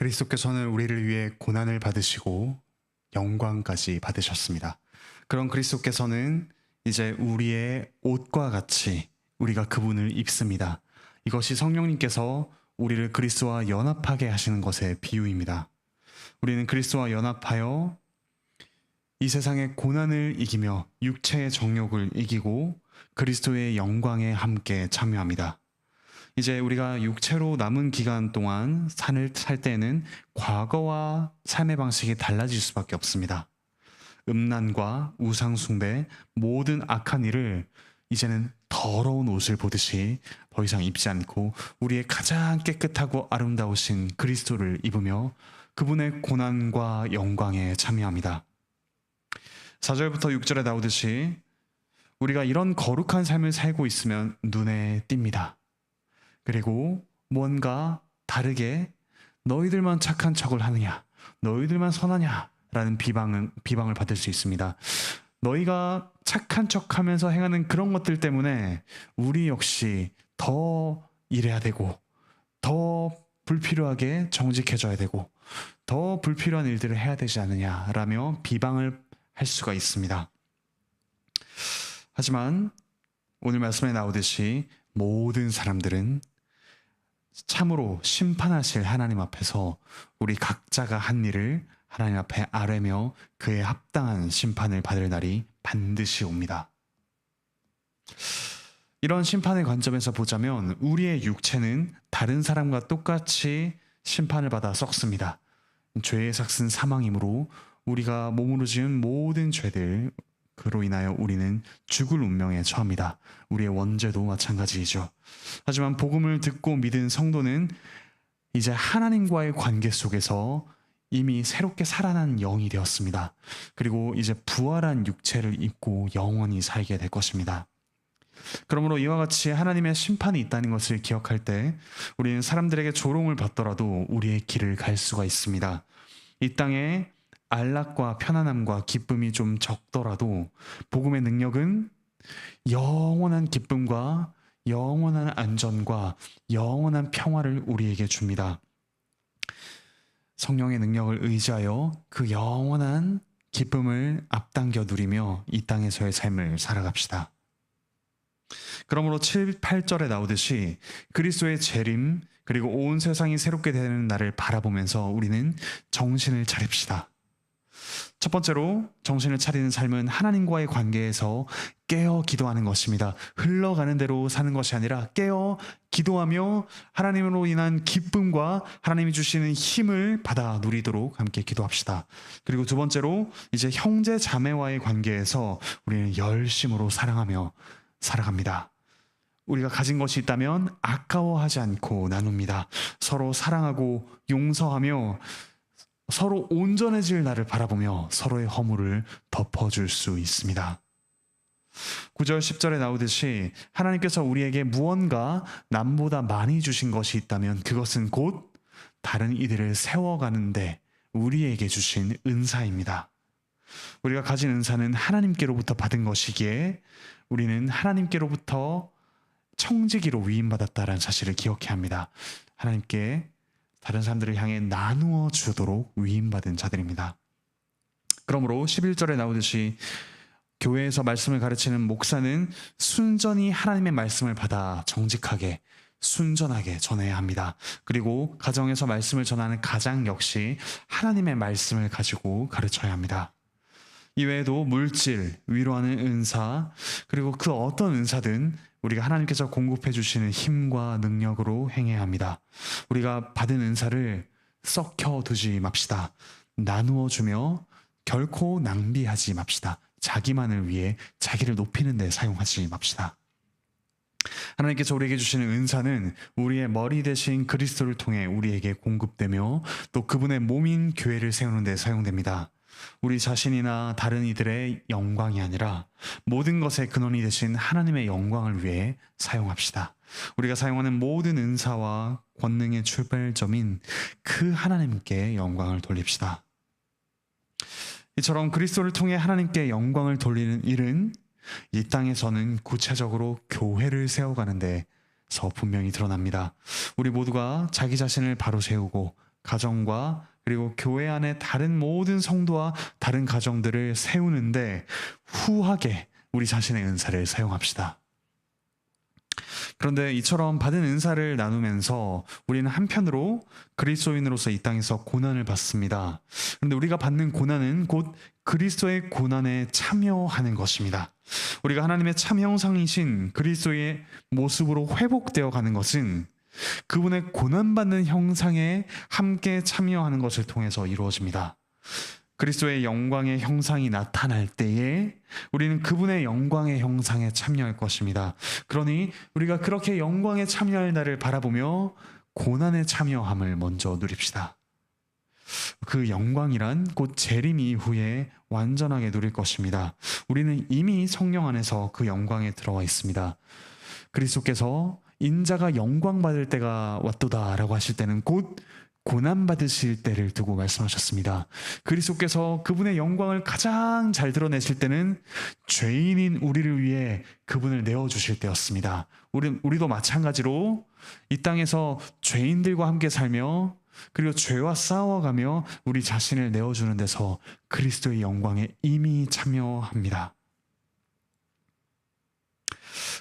그리스도께서는 우리를 위해 고난을 받으시고 영광까지 받으셨습니다. 그런 그리스도께서는 이제 우리의 옷과 같이 우리가 그분을 입습니다. 이것이 성령님께서 우리를 그리스도와 연합하게 하시는 것의 비유입니다. 우리는 그리스도와 연합하여 이 세상의 고난을 이기며 육체의 정욕을 이기고 그리스도의 영광에 함께 참여합니다. 이제 우리가 육체로 남은 기간 동안 살 때에는 과거와 삶의 방식이 달라질 수밖에 없습니다. 음란과 우상숭배, 모든 악한 일을 이제는 더러운 옷을 보듯이 더 이상 입지 않고 우리의 가장 깨끗하고 아름다우신 그리스도를 입으며 그분의 고난과 영광에 참여합니다. 4절부터 6절에 나오듯이 우리가 이런 거룩한 삶을 살고 있으면 눈에 띕니다. 그리고 뭔가 다르게 너희들만 착한 척을 하느냐, 너희들만 선하냐 라는 비방을 받을 수 있습니다. 너희가 착한 척하면서 행하는 그런 것들 때문에 우리 역시 더 일해야 되고 더 불필요하게 정직해져야 되고 더 불필요한 일들을 해야 되지 않느냐라며 비방을 할 수가 있습니다. 하지만 오늘 말씀에 나오듯이 모든 사람들은 참으로 심판하실 하나님 앞에서 우리 각자가 한 일을 하나님 앞에 아뢰며 그에 합당한 심판을 받을 날이 반드시 옵니다. 이런 심판의 관점에서 보자면 우리의 육체는 다른 사람과 똑같이 심판을 받아 썩습니다. 죄의 삭은 사망이므로 우리가 몸으로 지은 모든 죄들 그로 인하여 우리는 죽을 운명에 처합니다. 우리의 원죄도 마찬가지이죠. 하지만 복음을 듣고 믿은 성도는 이제 하나님과의 관계 속에서 이미 새롭게 살아난 영이 되었습니다. 그리고 이제 부활한 육체를 입고 영원히 살게 될 것입니다. 그러므로 이와 같이 하나님의 심판이 있다는 것을 기억할 때 우리는 사람들에게 조롱을 받더라도 우리의 길을 갈 수가 있습니다. 이 땅에 안락과 편안함과 기쁨이 좀 적더라도 복음의 능력은 영원한 기쁨과 영원한 안전과 영원한 평화를 우리에게 줍니다. 성령의 능력을 의지하여 그 영원한 기쁨을 앞당겨 누리며 이 땅에서의 삶을 살아갑시다. 그러므로 7, 8절에 나오듯이 그리스도의 재림 그리고 온 세상이 새롭게 되는 날을 바라보면서 우리는 정신을 차립시다. 첫 번째로 정신을 차리는 삶은 하나님과의 관계에서 깨어 기도하는 것입니다. 흘러가는 대로 사는 것이 아니라 깨어 기도하며 하나님으로 인한 기쁨과 하나님이 주시는 힘을 받아 누리도록 함께 기도합시다. 그리고 두 번째로 이제 형제 자매와의 관계에서 우리는 열심으로 사랑하며 살아갑니다. 우리가 가진 것이 있다면 아까워하지 않고 나눕니다. 서로 사랑하고 용서하며 서로 온전해질 날을 바라보며 서로의 허물을 덮어줄 수 있습니다. 9절 10절에 나오듯이 하나님께서 우리에게 무언가 남보다 많이 주신 것이 있다면 그것은 곧 다른 이들을 세워가는데 우리에게 주신 은사입니다. 우리가 가진 은사는 하나님께로부터 받은 것이기에 우리는 하나님께로부터 청지기로 위임받았다라는 사실을 기억해야 합니다. 하나님께 다른 사람들을 향해 나누어 주도록 위임받은 자들입니다. 그러므로 11절에 나오듯이 교회에서 말씀을 가르치는 목사는 순전히 하나님의 말씀을 받아 정직하게 순전하게 전해야 합니다. 그리고 가정에서 말씀을 전하는 가장 역시 하나님의 말씀을 가지고 가르쳐야 합니다. 이외에도 물질, 위로하는 은사, 그리고 그 어떤 은사든 우리가 하나님께서 공급해 주시는 힘과 능력으로 행해야 합니다. 우리가 받은 은사를 썩혀 두지 맙시다. 나누어 주며 결코 낭비하지 맙시다. 자기만을 위해 자기를 높이는 데 사용하지 맙시다. 하나님께서 우리에게 주시는 은사는 우리의 머리 대신 그리스도를 통해 우리에게 공급되며 또 그분의 몸인 교회를 세우는 데 사용됩니다. 우리 자신이나 다른 이들의 영광이 아니라 모든 것의 근원이 되신 하나님의 영광을 위해 사용합시다. 우리가 사용하는 모든 은사와 권능의 출발점인 그 하나님께 영광을 돌립시다. 이처럼 그리스도를 통해 하나님께 영광을 돌리는 일은 이 땅에서는 구체적으로 교회를 세워가는 데서 분명히 드러납니다. 우리 모두가 자기 자신을 바로 세우고 가정과 그리고 교회 안에 다른 모든 성도와 다른 가정들을 세우는데 후하게 우리 자신의 은사를 사용합시다. 그런데 이처럼 받은 은사를 나누면서 우리는 한편으로 그리스도인으로서 이 땅에서 고난을 받습니다. 그런데 우리가 받는 고난은 곧 그리스도의 고난에 참여하는 것입니다. 우리가 하나님의 참 형상이신 그리스도의 모습으로 회복되어 가는 것은 그분의 고난받는 형상에 함께 참여하는 것을 통해서 이루어집니다. 그리스도의 영광의 형상이 나타날 때에 우리는 그분의 영광의 형상에 참여할 것입니다. 그러니 우리가 그렇게 영광에 참여할 날을 바라보며 고난에 참여함을 먼저 누립시다. 그 영광이란 곧 재림 이후에 완전하게 누릴 것입니다. 우리는 이미 성령 안에서 그 영광에 들어와 있습니다. 그리스도께서 인자가 영광 받을 때가 왔도다라고 하실 때는 곧 고난 받으실 때를 두고 말씀하셨습니다. 그리스도께서 그분의 영광을 가장 잘 드러내실 때는 죄인인 우리를 위해 그분을 내어주실 때였습니다. 우리도 마찬가지로 이 땅에서 죄인들과 함께 살며 그리고 죄와 싸워가며 우리 자신을 내어주는 데서 그리스도의 영광에 이미 참여합니다.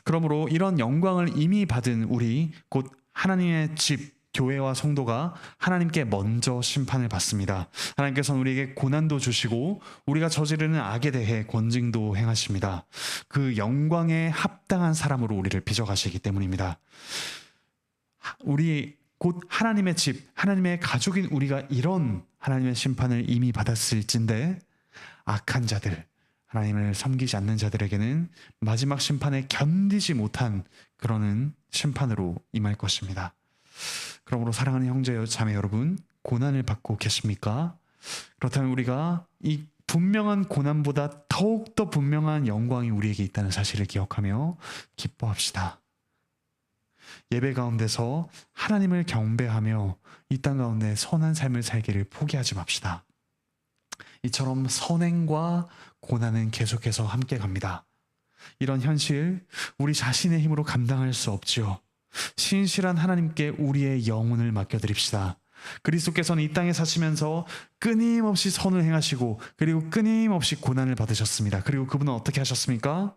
그러므로 이런 영광을 이미 받은 우리 곧 하나님의 집 교회와 성도가 하나님께 먼저 심판을 받습니다. 하나님께서는 우리에게 고난도 주시고 우리가 저지르는 악에 대해 권징도 행하십니다. 그 영광에 합당한 사람으로 우리를 빚어가시기 때문입니다. 우리 곧 하나님의 집, 하나님의 가족인 우리가 이런 하나님의 심판을 이미 받았을진데 악한 자들, 하나님을 섬기지 않는 자들에게는 마지막 심판에 견디지 못한 그러는 심판으로 임할 것입니다. 그러므로 사랑하는 형제 자매 여러분, 고난을 받고 계십니까? 그렇다면 우리가 이 분명한 고난보다 더욱더 분명한 영광이 우리에게 있다는 사실을 기억하며 기뻐합시다. 예배 가운데서 하나님을 경배하며 이 땅 가운데 선한 삶을 살기를 포기하지 맙시다. 이처럼 선행과 고난은 계속해서 함께 갑니다. 이런 현실, 우리 자신의 힘으로 감당할 수 없지요. 신실한 하나님께 우리의 영혼을 맡겨드립시다. 그리스도께서는 이 땅에 사시면서 끊임없이 선을 행하시고 그리고 끊임없이 고난을 받으셨습니다. 그리고 그분은 어떻게 하셨습니까?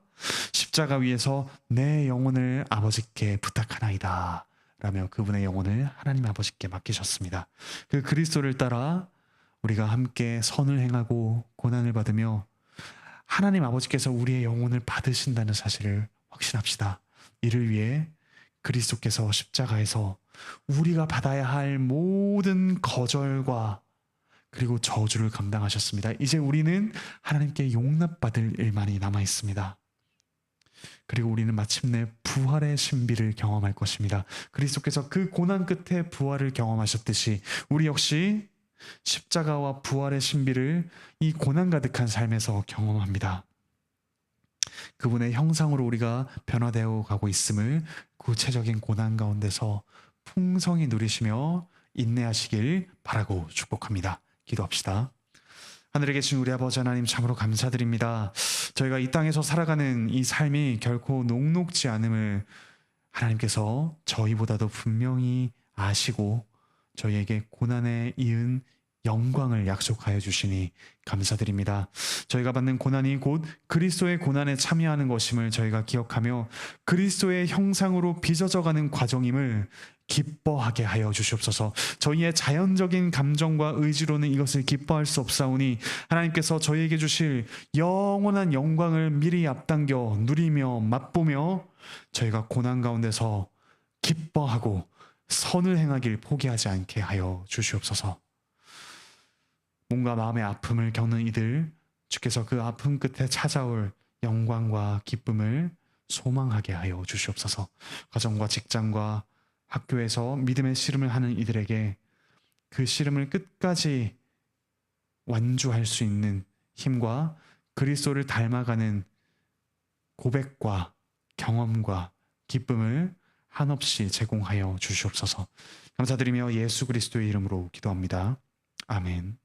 십자가 위에서 내 영혼을 아버지께 부탁하나이다 라며 그분의 영혼을 하나님 아버지께 맡기셨습니다. 그 그리스도를 따라 우리가 함께 선을 행하고 고난을 받으며 하나님 아버지께서 우리의 영혼을 받으신다는 사실을 확신합시다. 이를 위해 그리스도께서 십자가에서 우리가 받아야 할 모든 거절과 그리고 저주를 감당하셨습니다. 이제 우리는 하나님께 용납받을 일만이 남아 있습니다. 그리고 우리는 마침내 부활의 신비를 경험할 것입니다. 그리스도께서 그 고난 끝에 부활을 경험하셨듯이 우리 역시 십자가와 부활의 신비를 이 고난 가득한 삶에서 경험합니다. 그분의 형상으로 우리가 변화되어 가고 있음을 구체적인 고난 가운데서 풍성히 누리시며 인내하시길 바라고 축복합니다. 기도합시다. 하늘에 계신 우리 아버지 하나님 참으로 감사드립니다. 저희가 이 땅에서 살아가는 이 삶이 결코 녹록지 않음을 하나님께서 저희보다도 분명히 아시고 저희에게 고난에 이은 영광을 약속하여 주시니 감사드립니다. 저희가 받는 고난이 곧 그리스도의 고난에 참여하는 것임을 저희가 기억하며 그리스도의 형상으로 빚어져가는 과정임을 기뻐하게 하여 주시옵소서. 저희의 자연적인 감정과 의지로는 이것을 기뻐할 수 없사오니 하나님께서 저희에게 주실 영원한 영광을 미리 앞당겨 누리며 맛보며 저희가 고난 가운데서 기뻐하고 선을 행하길 포기하지 않게 하여 주시옵소서. 몸과 마음의 아픔을 겪는 이들, 주께서 그 아픔 끝에 찾아올 영광과 기쁨을 소망하게 하여 주시옵소서. 가정과 직장과 학교에서 믿음의 씨름을 하는 이들에게 그 씨름을 끝까지 완주할 수 있는 힘과 그리스도를 닮아가는 고백과 경험과 기쁨을 한없이 제공하여 주시옵소서. 감사드리며 예수 그리스도의 이름으로 기도합니다. 아멘.